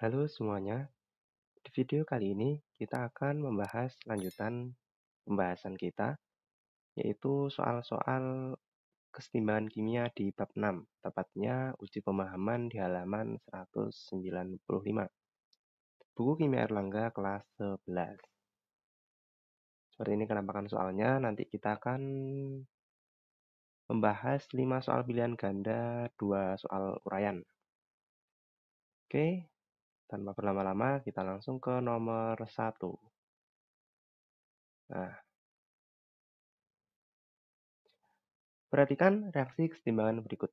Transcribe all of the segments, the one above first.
Halo semuanya, di video kali ini kita akan membahas lanjutan pembahasan kita, yaitu soal-soal kesetimbangan kimia di bab 6, tepatnya uji pemahaman di halaman 195, buku Kimia Erlangga kelas 11. Seperti ini penampakan soalnya, nanti kita akan membahas 5 soal pilihan ganda, 2 soal uraian. Oke, tanpa berlama-lama kita langsung ke nomor 1. Nah, perhatikan reaksi kesetimbangan berikut.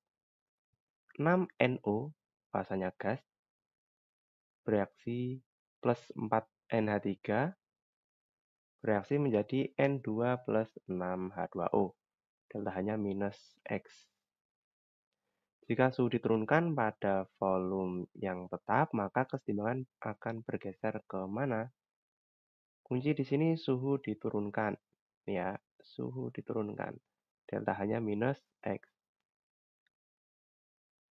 6NO, fasanya gas, bereaksi plus 4NH3, bereaksi menjadi N2 plus 6H2O. Deltanya minus X. Jika suhu diturunkan pada volume yang tetap, maka kesetimbangan akan bergeser ke mana? Kunci di sini suhu diturunkan. Ya, suhu diturunkan. Deltanya minus X.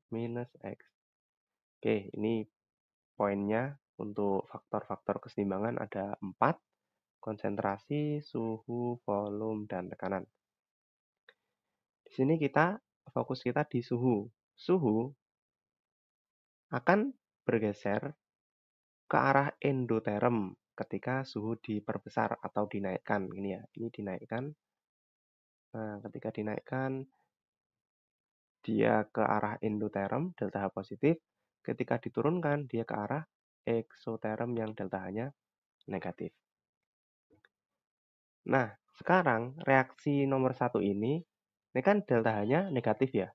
Minus X. Oke, ini poinnya untuk faktor-faktor kesetimbangan ada 4. Konsentrasi, suhu, volume, dan tekanan. Di sini fokus kita di suhu. Suhu akan bergeser ke arah endoterm ketika suhu diperbesar atau dinaikkan. Ini ya, ini dinaikkan. Nah, ketika dinaikkan, dia ke arah endoterm, delta H positif. Ketika diturunkan, dia ke arah eksoterm yang delta H-nya negatif. Nah, sekarang reaksi nomor 1 ini kan delta H-nya negatif ya.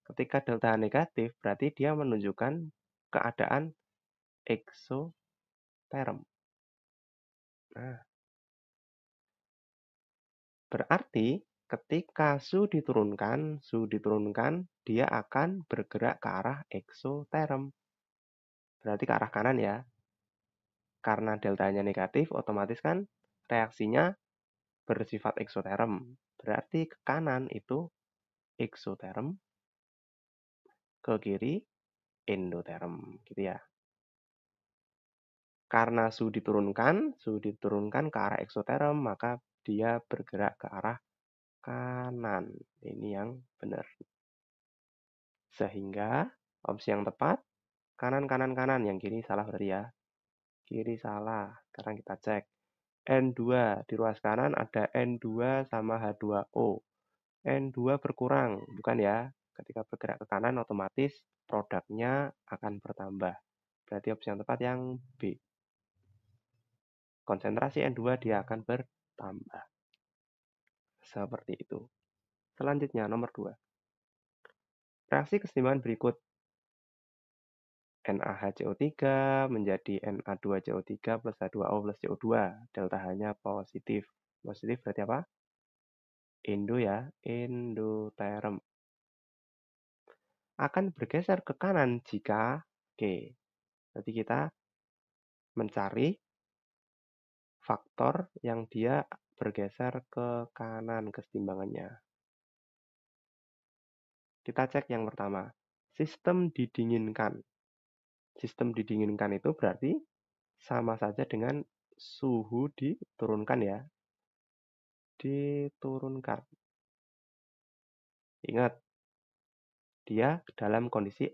Ketika delta H negatif, berarti dia menunjukkan keadaan eksoterm. Nah, berarti ketika suhu diturunkan, dia akan bergerak ke arah eksoterm. Berarti ke arah kanan ya. Karena deltanya negatif, otomatis kan reaksinya bersifat eksoterm. Berarti ke kanan itu eksoterm, ke kiri endoterm, gitu ya. Karena suhu diturunkan ke arah eksoterm, maka dia bergerak ke arah kanan. Ini yang benar. Sehingga opsi yang tepat, kanan, kanan, kanan. Yang kiri salah berarti ya. Kiri salah. Sekarang kita cek. N2 di ruas kanan ada N2 sama H2O. N2 berkurang, bukan ya. Ketika bergerak ke kanan, otomatis produknya akan bertambah. Berarti opsi yang tepat yang B. Konsentrasi N2 dia akan bertambah. Seperti itu. Selanjutnya, nomor 2. Reaksi kesetimbangan berikut. NaHCO3 menjadi Na2CO3 plus H2O plus CO2. Delta H-nya positif. Positif berarti apa? Endo ya, endoterm. Akan bergeser ke kanan jika, oke, berarti kita mencari faktor yang dia bergeser ke kanan kesetimbangannya. Kita cek yang pertama, sistem didinginkan. Sistem didinginkan itu berarti sama saja dengan suhu diturunkan ya. Diturunkan. Ingat, dia dalam kondisi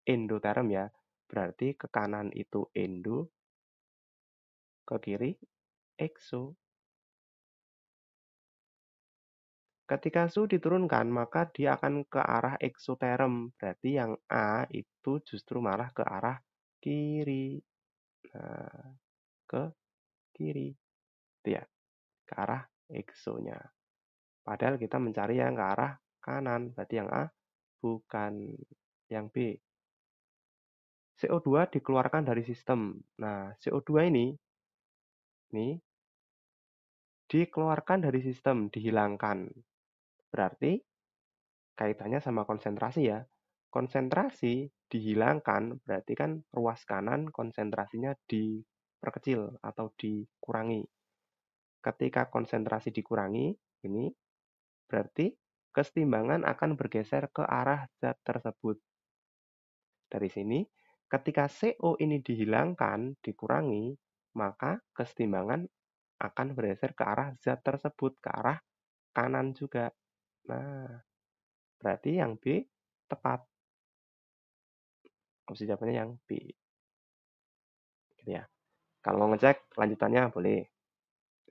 endoterm ya. Berarti ke kanan itu endo, ke kiri exo. Ketika suhu diturunkan, maka dia akan ke arah eksoterm. Berarti yang A itu justru malah ke arah kiri. Nah, ke kiri. Itu ya, ke arah eksonya. Padahal kita mencari yang ke arah kanan. Berarti yang A bukan yang B. CO2 dikeluarkan dari sistem. Nah, CO2 ini dikeluarkan dari sistem, dihilangkan. Berarti kaitannya sama konsentrasi ya. Konsentrasi dihilangkan berarti kan ruas kanan konsentrasinya diperkecil atau dikurangi. Ketika konsentrasi dikurangi, ini berarti kesetimbangan akan bergeser ke arah zat tersebut. Dari sini Ketika CO ini dihilangkan, dikurangi, maka kesetimbangan akan bergeser ke arah zat tersebut, ke arah kanan juga. Nah, berarti yang B tepat. Opsi jawabannya yang B. Gitu ya. Kalau mau ngecek lanjutannya boleh.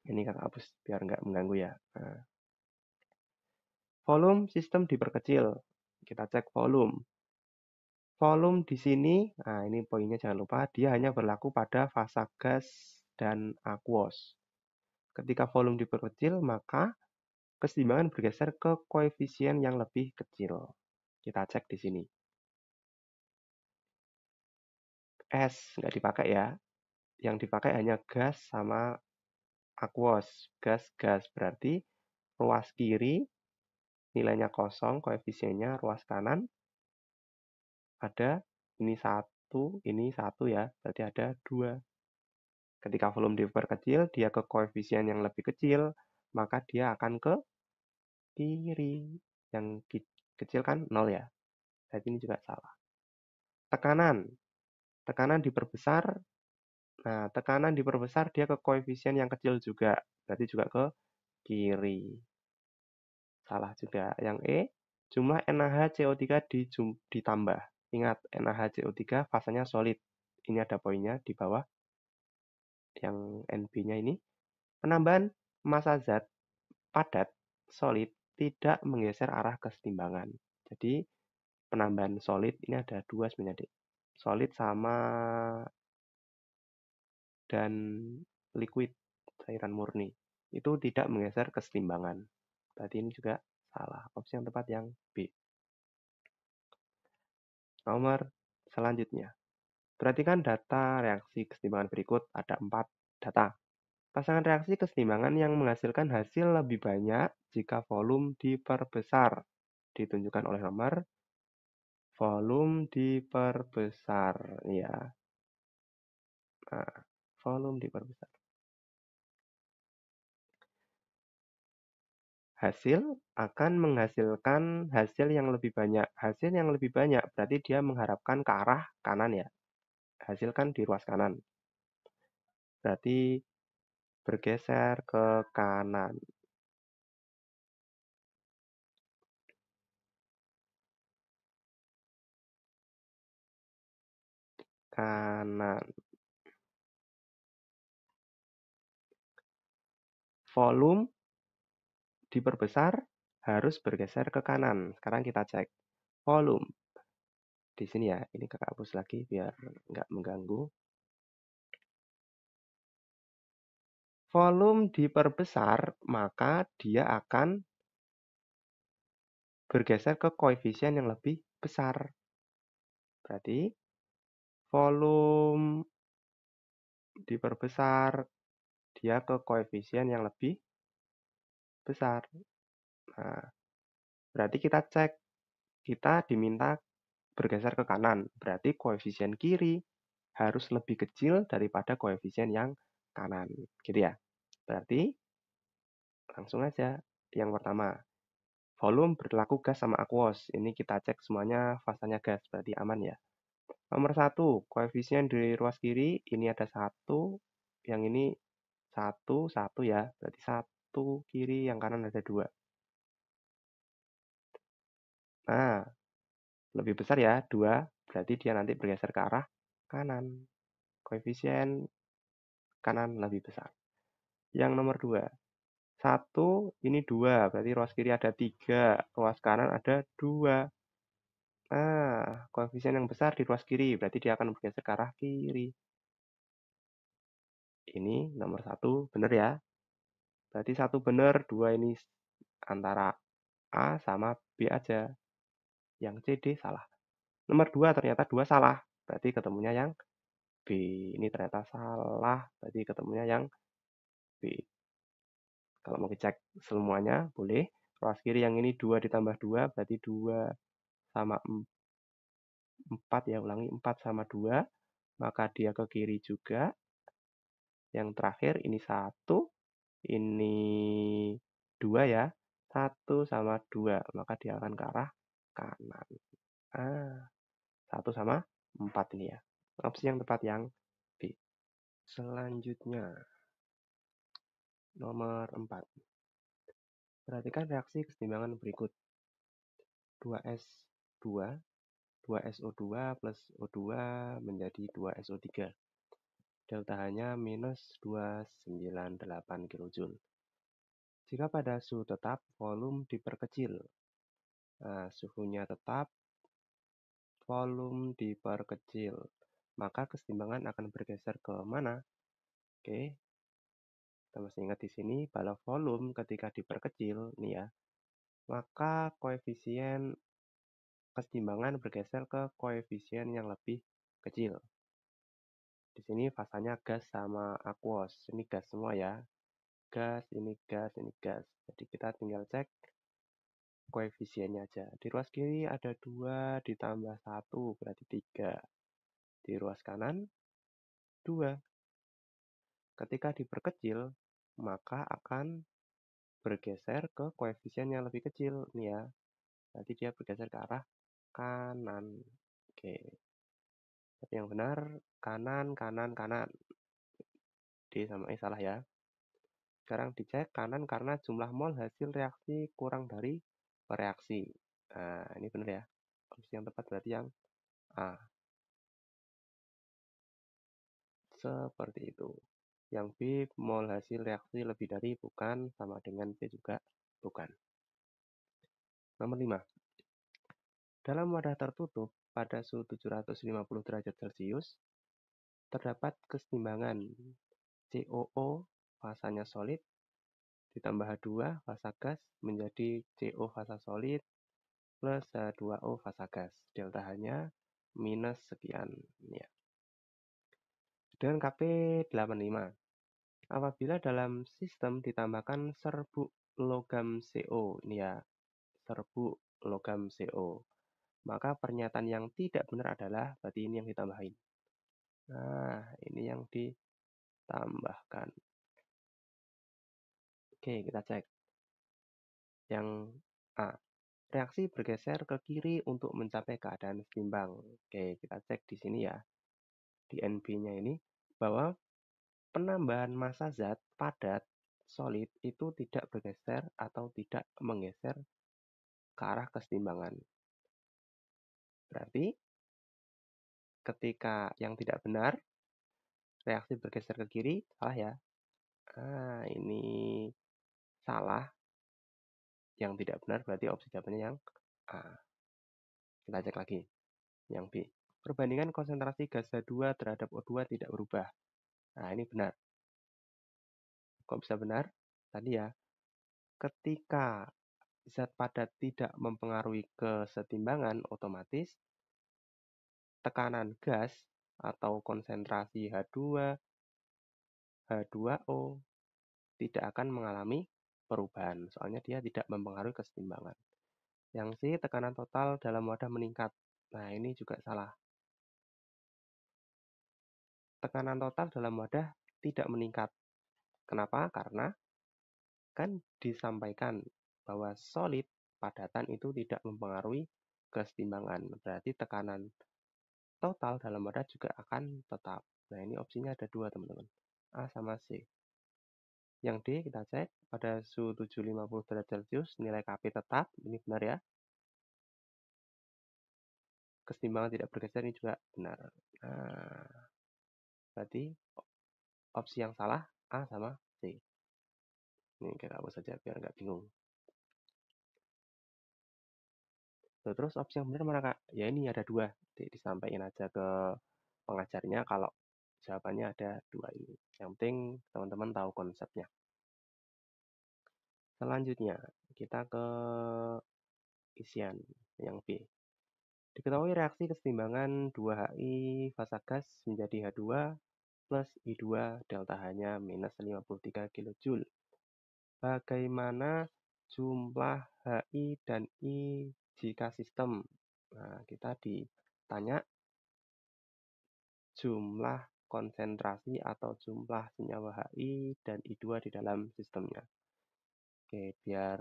Ini kakak hapus biar nggak mengganggu ya. Nah, volume sistem diperkecil. Kita cek volume. Volume di sini, nah ini poinnya jangan lupa, dia hanya berlaku pada fasa gas dan aquos. Ketika volume diperkecil, maka kesetimbangan bergeser ke koefisien yang lebih kecil. Kita cek di sini. S nggak dipakai ya. Yang dipakai hanya gas sama aquos. Gas berarti ruas kiri nilainya kosong, koefisiennya ruas kanan ada ini satu ya, berarti ada 2. Ketika volume diperkecil, dia ke koefisien yang lebih kecil, maka dia akan ke kiri. Yang kecil kan 0 ya, berarti ini juga salah. Tekanan, tekanan diperbesar. Nah, tekanan diperbesar dia ke koefisien yang kecil juga, berarti juga ke kiri. Salah juga. Yang E, jumlah NaHCO3 ditambah. Ingat, NaHCO3 fasanya solid. Ini ada poinnya di bawah. Yang NB-nya ini. Penambahan massa zat padat solid tidak menggeser arah kesetimbangan. Jadi, penambahan solid ini ada 2 sebenarnya, Dek. Solid sama dan liquid, cairan murni. Itu tidak menggeser kesetimbangan. Berarti ini juga salah. Opsi yang tepat yang B. Nomor selanjutnya. Perhatikan data reaksi kesetimbangan berikut. Ada 4 data. Pasangan reaksi kesetimbangan yang menghasilkan hasil lebih banyak jika volume diperbesar. Ditunjukkan oleh nomor volume diperbesar. Ya. Nah, volume diperbesar. Hasil akan menghasilkan hasil yang lebih banyak. Hasil yang lebih banyak berarti dia mengharapkan ke arah kanan ya. Hasil kan di ruas kanan. Berarti bergeser ke kanan. Kanan. Volume diperbesar harus bergeser ke kanan. Sekarang kita cek volume. Di sini ya, ini kakak hapus lagi biar nggak mengganggu. Volume diperbesar, maka dia akan bergeser ke koefisien yang lebih besar. Berarti volume diperbesar, dia ke koefisien yang lebih besar. Nah, berarti kita cek, kita diminta bergeser ke kanan. Berarti koefisien kiri harus lebih kecil daripada koefisien yang kanan. Gitu ya. Berarti langsung aja. Yang pertama, volume berlaku gas sama aquos. Ini kita cek semuanya fasanya gas, berarti aman ya. Nomor 1, koefisien di ruas kiri, ini ada 1, yang ini 1, 1 ya. Berarti 1 kiri, yang kanan ada 2. Nah, lebih besar ya, 2. Berarti dia nanti bergeser ke arah kanan. Koefisien kanan lebih besar. Yang nomor 2, 1, ini 2. Berarti ruas kiri ada 3, ruas kanan ada 2. Nah, koefisien yang besar di ruas kiri, berarti dia akan bergeser ke arah kiri. Ini nomor 1, benar ya. Berarti 1 benar, 2 ini antara A sama B aja. Yang C, D salah. Nomor 2 ternyata 2 salah, berarti ketemunya yang B. Ini ternyata salah, berarti ketemunya yang B. Kalau mau dicek semuanya, boleh. Ruas kiri yang ini 2 ditambah 2, berarti 2 sama 4 ya, ulangi 4 sama 2, maka dia ke kiri juga. Yang terakhir ini 1, ini 2 ya. 1 sama 2, maka dia akan ke arah kanan. Ah, 1 sama 4 ini ya. Opsi yang tepat yang B. Selanjutnya, nomor 4. Perhatikan reaksi keseimbangan berikut. 2S2, 2SO2 plus O2 menjadi 2SO3. Delta H-nya minus 298 kJ. Jika pada suhu tetap, volume diperkecil. Nah, suhunya tetap, volume diperkecil. Maka keseimbangan akan bergeser ke mana? Oke, kita masih ingat di sini bahwa volume ketika diperkecil, nih ya, maka koefisien keseimbangan bergeser ke koefisien yang lebih kecil. Di sini fasanya gas sama aqueous. Ini gas semua ya. Gas, ini gas, ini gas. Jadi kita tinggal cek koefisiennya aja. Di ruas kiri ada 2 ditambah 1 berarti 3. Di ruas kanan 2. Ketika diperkecil, maka akan bergeser ke koefisien yang lebih kecil. Nih ya. Berarti dia bergeser ke arah kanan. Oke. Tapi yang benar kanan, kanan, kanan. D sama E salah ya. Sekarang dicek kanan karena jumlah mol hasil reaksi kurang dari bereaksi. Nah, ini benar ya. Opsi yang tepat berarti yang A. Seperti itu. Yang B, mol hasil reaksi lebih dari bukan, sama dengan C juga bukan. Nomor 5. Dalam wadah tertutup pada suhu 750 derajat Celcius, terdapat keseimbangan COO fasanya solid ditambah H2 fasa gas menjadi CO fasa solid plus H2O fasa gas. Delta H-nya minus sekian. Ya. Dengan KP85, apabila dalam sistem ditambahkan serbuk logam CO, ini ya, serbuk logam CO, maka pernyataan yang tidak benar adalah, berarti ini yang ditambahin. Nah, ini yang ditambahkan. Oke, kita cek. Yang A. Reaksi bergeser ke kiri untuk mencapai keadaan seimbang. Oke, kita cek di sini ya. Di NB-nya ini, bahwa penambahan massa zat padat solid itu tidak bergeser atau tidak menggeser ke arah keseimbangan. Berarti ketika yang tidak benar, reaksi bergeser ke kiri, salah ya. Ini salah. Yang tidak benar berarti opsi jawabannya yang A. Kita cek lagi. Yang B. Perbandingan konsentrasi gas H2 terhadap O2 tidak berubah. Nah, ini benar. Kok bisa benar? Tadi ya, ketika zat padat tidak mempengaruhi kesetimbangan, otomatis tekanan gas atau konsentrasi H2, H2O tidak akan mengalami perubahan. Soalnya dia tidak mempengaruhi kesetimbangan. Yang C, tekanan total dalam wadah meningkat. Nah, ini juga salah. Tekanan total dalam wadah tidak meningkat. Kenapa? Karena kan disampaikan bahwa solid padatan itu tidak mempengaruhi kesetimbangan. Berarti tekanan total dalam wadah juga akan tetap. Nah, ini opsinya ada 2, teman-teman. A sama C. Yang D kita cek pada suhu 750 derajat Celcius, nilai Kp tetap. Ini benar ya. Kesetimbangan tidak bergeser, ini juga benar. Nah, berarti opsi yang salah A sama C. Ini kita hapus saja biar nggak bingung. Terus opsi yang benar mana, Kak? Ya ini ada 2. Disampaikan aja ke pengajarnya kalau jawabannya ada 2 ini. Yang penting teman-teman tahu konsepnya. Selanjutnya kita ke isian yang B. Diketahui reaksi kesetimbangan 2HI fasa gas menjadi H2 plus I2 delta H-nya minus 53 kJ. Bagaimana jumlah HI dan I jika sistem? Nah, kita ditanya jumlah konsentrasi atau jumlah senyawa HI dan I2 di dalam sistemnya. Oke, biar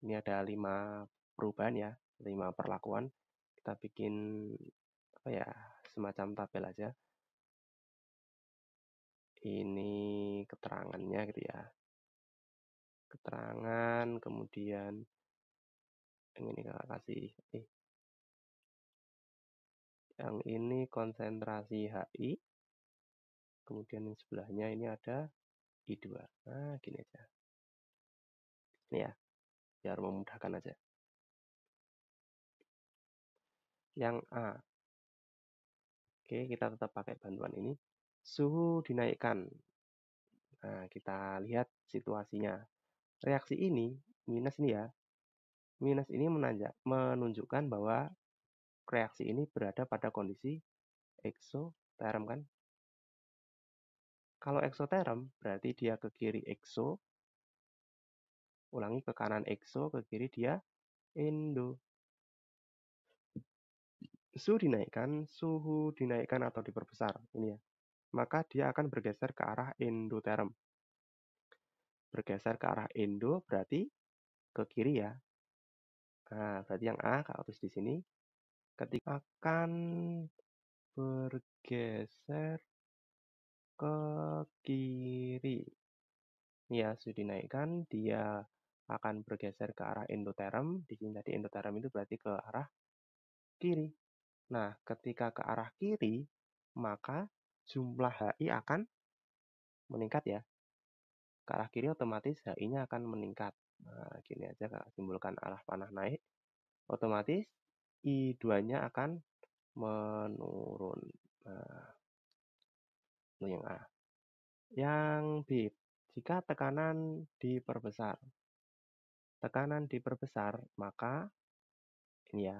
ini ada 5 perubahan ya, 5 perlakuan. Kita bikin apa ya, semacam tabel aja. Ini keterangannya gitu ya. Keterangan, kemudian yang ini kakak kasih. Yang ini konsentrasi HI. Kemudian yang sebelahnya ini ada I2. Nah, gini aja. Ini ya, biar memudahkan aja. Yang A. Oke, kita tetap pakai bantuan ini. Suhu dinaikkan. Nah, kita lihat situasinya. Reaksi ini, minus ini ya. Minus ini menunjukkan bahwa reaksi ini berada pada kondisi eksoterm kan. Kalau eksoterm berarti dia ke kiri ekso, ulangi ke kanan ekso, ke kiri dia endo. Suhu dinaikkan atau diperbesar ini ya. Maka dia akan bergeser ke arah endoterm. Bergeser ke arah endo berarti ke kiri ya. Nah, berarti yang A Kak tulis di sini ketika akan bergeser ke kiri. Ya, sudah dinaikkan, dia akan bergeser ke arah endoterm. Di sini tadi endoterm itu berarti ke arah kiri. Nah, ketika ke arah kiri, maka jumlah HI akan meningkat ya. Ke arah kiri otomatis HI-nya akan meningkat. Nah, gini aja Kak, simpulkan arah panah naik. Otomatis I2-nya akan menurun. Nah, itu yang A. Yang B, jika tekanan diperbesar. Tekanan diperbesar, maka ini ya,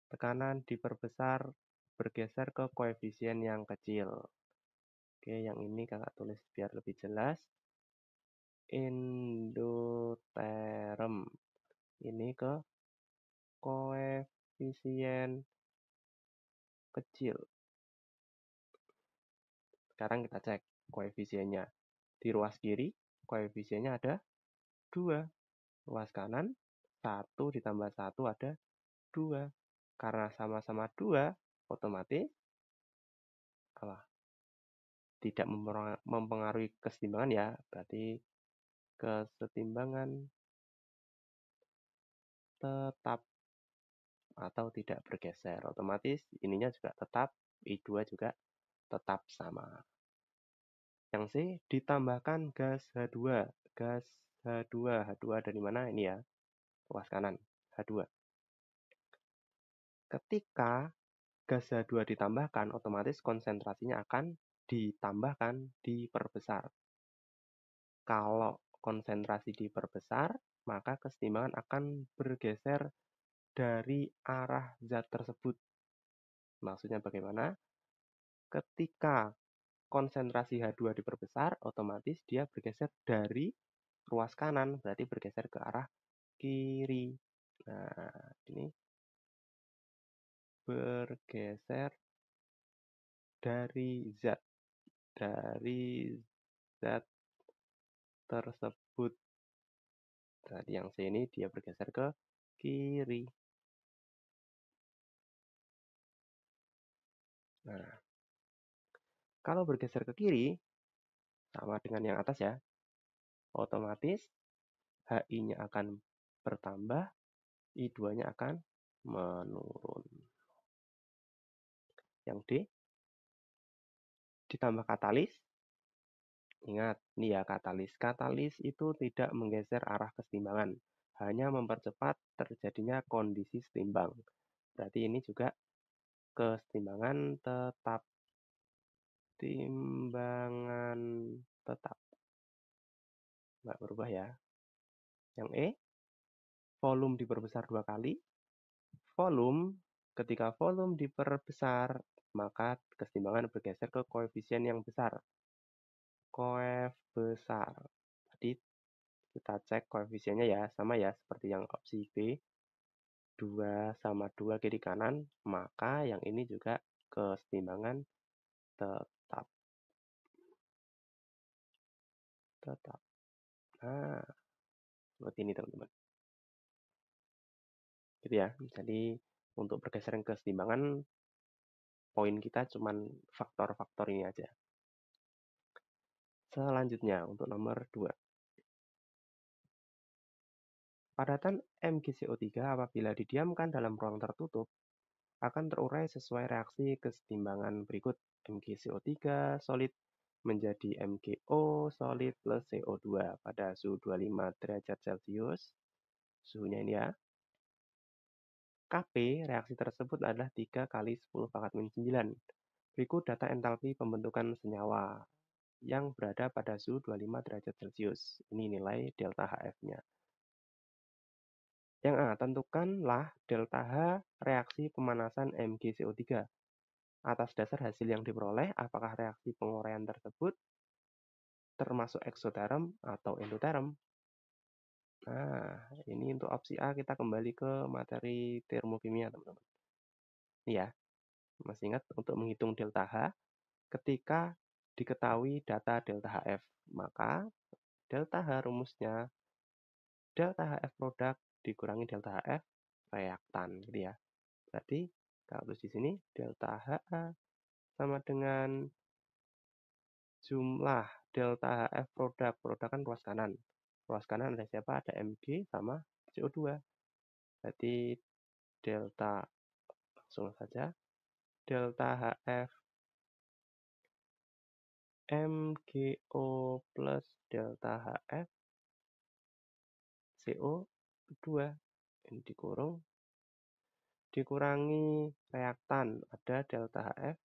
tekanan diperbesar bergeser ke koefisien yang kecil. Oke, yang ini kakak tulis biar lebih jelas. Endoterm. Ini ke koefisien kecil. Sekarang kita cek koefisiennya. Di ruas kiri, koefisiennya ada 2. Ruas kanan, 1 ditambah 1 ada 2. Karena sama-sama 2, otomatis tidak mempengaruhi kesetimbangan ya. Berarti kesetimbangan tetap atau tidak bergeser. Otomatis ininya juga tetap, I2 juga tetap sama. Yang C, ditambahkan gas H2. Gas H2. H2 dari mana? Ini ya, ruas kanan, H2. Ketika gas H2 ditambahkan, otomatis konsentrasinya akan ditambahkan, diperbesar. Kalau konsentrasi diperbesar, maka kesetimbangan akan bergeser dari arah zat tersebut. Maksudnya bagaimana? Ketika konsentrasi H2 diperbesar, otomatis dia bergeser dari ruas kanan, berarti bergeser ke arah kiri. Nah, ini bergeser dari zat tersebut. Jadi yang C ini dia bergeser ke kiri. Nah, kalau bergeser ke kiri, sama dengan yang atas ya, otomatis HI-nya akan bertambah, I2-nya akan menurun. Yang D, ditambah katalis. Ingat, ini ya katalis. Katalis itu tidak menggeser arah kesetimbangan, hanya mempercepat terjadinya kondisi setimbang. Berarti ini juga kesetimbangan tetap. Timbangan tetap. Nggak berubah ya. Yang E, volume diperbesar 2 kali. Ketika volume diperbesar, maka kesetimbangan bergeser ke koefisien yang besar. Koef besar. Jadi kita cek koefisiennya ya, sama ya seperti yang opsi B. 2 sama 2 kiri kanan, maka yang ini juga kesetimbangan tetap. Tetap. Nah, seperti ini teman-teman. Gitu ya. Jadi untuk pergeseran kesetimbangan poin kita cuman faktor-faktor ini aja. Selanjutnya untuk nomor 2. Padatan MgCO3 apabila didiamkan dalam ruang tertutup akan terurai sesuai reaksi kesetimbangan berikut. MgCO3 solid menjadi MgO solid plus CO2 pada suhu 25 derajat Celcius. Suhunya ini ya. Kp reaksi tersebut adalah 3 kali 10 pangkat min 9. Berikut data entalpi pembentukan senyawa yang berada pada suhu 25 derajat Celcius. Ini nilai delta HF-nya. Yang A, tentukanlah delta H reaksi pemanasan MgCO3. Atas dasar hasil yang diperoleh, apakah reaksi penguraian tersebut termasuk eksoterm atau endoterm? Nah, ini untuk opsi A kita kembali ke materi termokimia, teman-teman. Ini ya, masih ingat untuk menghitung delta H ketika diketahui data delta HF. Maka delta H rumusnya delta HF produk dikurangi delta HF reaktan gitu ya. Berarti kalau tulis di sini delta HA sama dengan jumlah delta HF produk. Produk kan ruas kanan. Ruas kanan ada siapa? Ada Mg sama CO2. Berarti delta, langsung saja, delta HF MgO plus delta HF CO2. Ini dikurangi reaktan, ada delta HF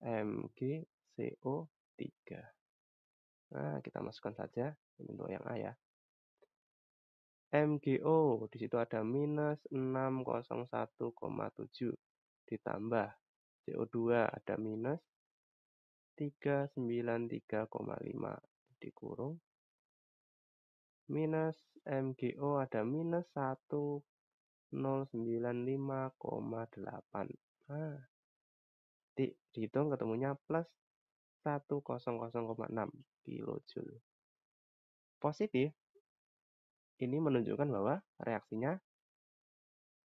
MgCO3. Nah, kita masukkan saja untuk yang A ya. MgO di situ ada minus 601,7 ditambah CO2 ada minus 393,5 dikurung minus MgO ada minus 1095,8. Nah, dihitung ketemunya plus 100,6 kilojoule. Positif, ini menunjukkan bahwa reaksinya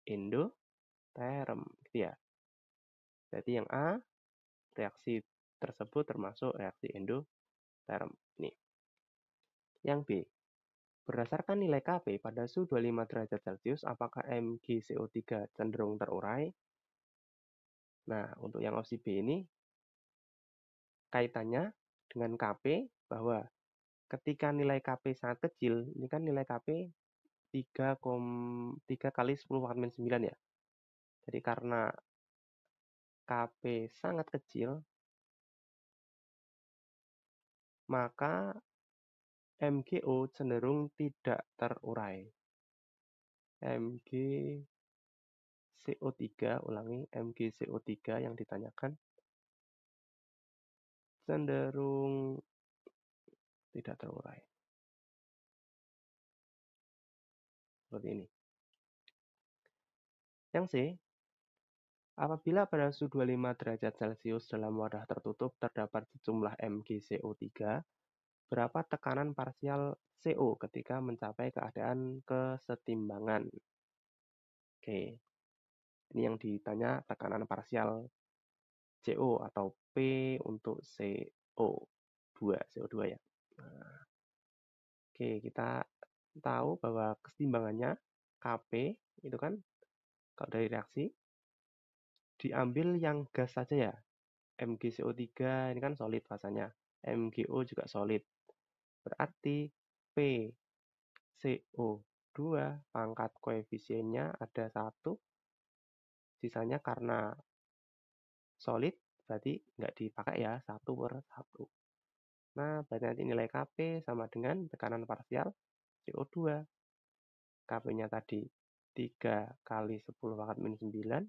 endoterm, gitu ya. Jadi yang A, reaksi tersebut termasuk reaksi endoterm. Ini. Yang B, berdasarkan nilai Kp pada suhu 25 derajat Celcius, apakah MgCO3 cenderung terurai? Nah, untuk yang opsi B ini, kaitannya dengan Kp bahwa ketika nilai Kp sangat kecil, ini kan nilai Kp 3 kali 10 pangkat min 9 ya. Jadi karena Kp sangat kecil, maka MgO cenderung tidak terurai. MgCO3, ulangi, MgCO3 yang ditanyakan cenderung tidak terurai. Seperti ini. Yang C, apabila pada suhu 25 derajat Celcius dalam wadah tertutup terdapat sejumlah MgCO3, berapa tekanan parsial CO ketika mencapai keadaan kesetimbangan? Oke, ini yang ditanya tekanan parsial CO atau P untuk CO2 ya. Nah, oke, kita tahu bahwa kesetimbangannya Kp itu kan kalau dari reaksi diambil yang gas saja ya. MgCO3 ini kan solid fasanya. MgO juga solid. Berarti PCO2 pangkat koefisiennya ada 1. Sisanya karena solid berarti nggak dipakai ya, 1/1. Nah, berarti nanti nilai Kp sama dengan tekanan parsial CO2. Kp-nya tadi 3 kali 10 pangkat min 9,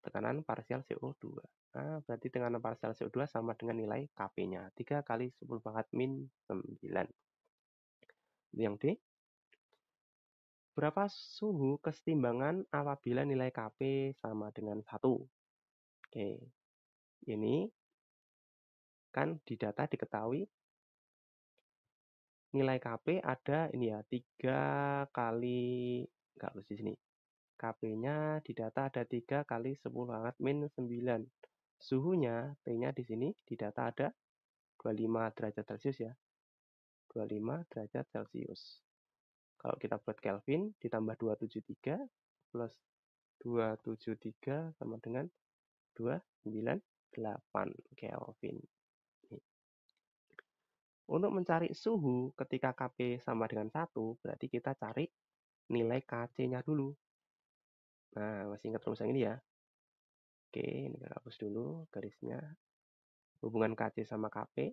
tekanan parsial CO2. Nah, berarti tekanan parsial CO2 sama dengan nilai Kp-nya, 3 kali 10 pangkat min 9. Yang D, berapa suhu kesetimbangan apabila nilai Kp sama dengan 1? Oke, ini kan di data diketahui nilai Kp ada ini ya, 3 kali, enggak harus di sini. Kp-nya di data ada 3 kali 10 pangkat min 9. Suhunya, T-nya di sini di data ada 25 derajat Celcius ya. 25 derajat Celcius. Kalau kita buat Kelvin, ditambah 273 plus 273 sama dengan 298 Kelvin. Untuk mencari suhu ketika Kp sama dengan 1, berarti kita cari nilai Kc-nya dulu. Nah, masih ingat rumus yang ini ya? Oke, ini kita hapus dulu garisnya. Hubungan Kc sama Kp.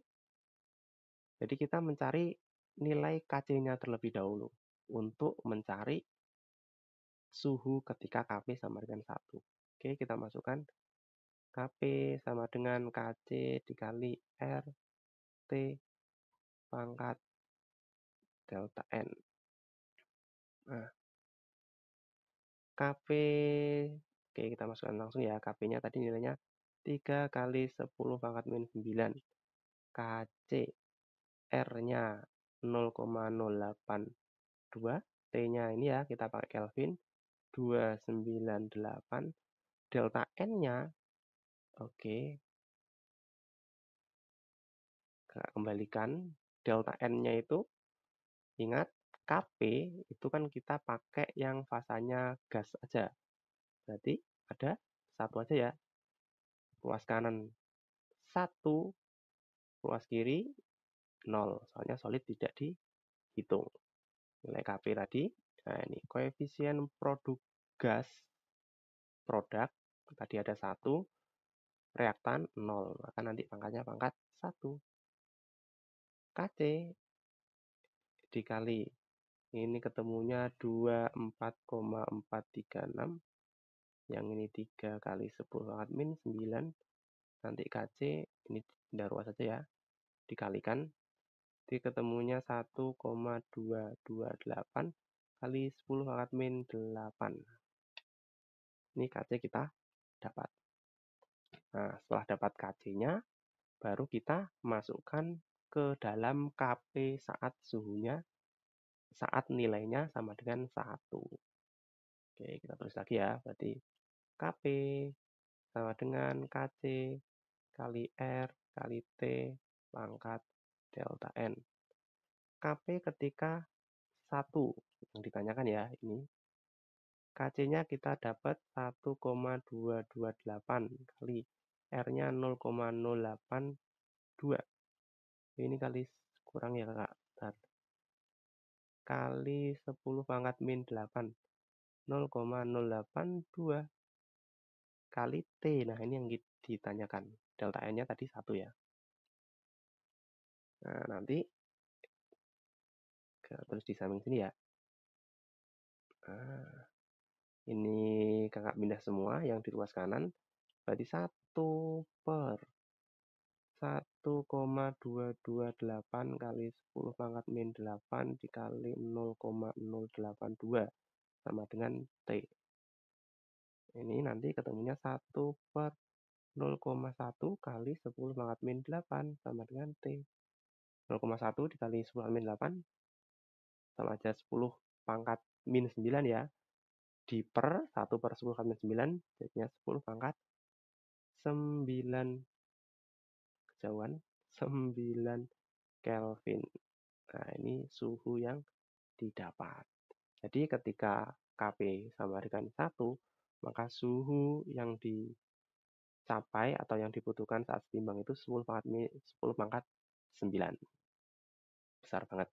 Jadi kita mencari nilai Kc-nya terlebih dahulu untuk mencari suhu ketika Kp sama dengan 1. Oke, kita masukkan Kp sama dengan Kc dikali RT pangkat delta N. Nah, Kp, oke kita masukkan langsung ya. Kp-nya tadi nilainya 3 kali 10 pangkat min 9. Kc, R-nya 0,082. T-nya ini ya, kita pakai Kelvin. 298. Delta N-nya, oke. Kembalikan. Delta N-nya itu, ingat, Kp itu kan kita pakai yang fasanya gas aja. Berarti ada satu aja ya. Ruas kanan 1, ruas kiri 0. Soalnya solid tidak dihitung. Nilai Kp tadi. Nah ini koefisien produk gas. Produk tadi ada 1. Reaktan 0. Maka nanti pangkatnya pangkat 1. Kc dikali. Ini ketemunya 24,436. Yang ini 3 kali 10 pangkat min 9. Nanti Kc, ini pindah ruas saja ya. Dikalikan. Jadi ketemunya 1,228 kali 10 pangkat min 8. Ini Kc kita dapat. Nah, setelah dapat Kc-nya, baru kita masukkan ke dalam Kp saat suhunya, saat nilainya sama dengan 1. Oke, kita tulis lagi ya. Berarti Kp sama dengan Kc kali R kali T pangkat delta N. Kp ketika 1 yang ditanyakan ya ini. Kc-nya kita dapat 1,228 kali R-nya 0,082. Ini kali kurang ya Kak. Bentar. Kali 10 pangkat min 8. 0,082 kali T. Nah, ini yang ditanyakan. Delta N-nya tadi 1 ya. Nah, nanti terus di samping sini ya. Nah, ini kakak pindah semua yang di ruas kanan. Berarti 1 per 1,228 kali 10 pangkat min 8 dikali 0,082 sama dengan T. Ini nanti ketemunya 1 per 0,1 kali 10 pangkat min 8 sama dengan T. 0,1 dikali 10 pangkat min 8 sama aja 10 pangkat min 9 ya. Di per 1 per 10 pangkat min 9 jadinya 10 pangkat 9 kejauhan 9 Kelvin. Nah, ini suhu yang didapat. Jadi ketika Kp sama dengan 1, maka suhu yang dicapai atau yang dibutuhkan saat setimbang itu 10 pangkat 9. Besar banget.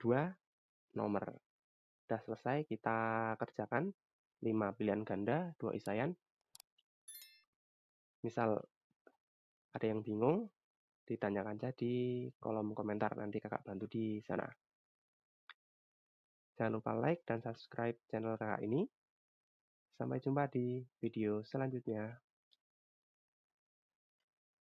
2 nomor. Sudah selesai kita kerjakan. 5 pilihan ganda, 2 isaian. Misal ada yang bingung, ditanyakan saja di kolom komentar, nanti kakak bantu di sana. Jangan lupa like dan subscribe channel kakak ini. Sampai jumpa di video selanjutnya.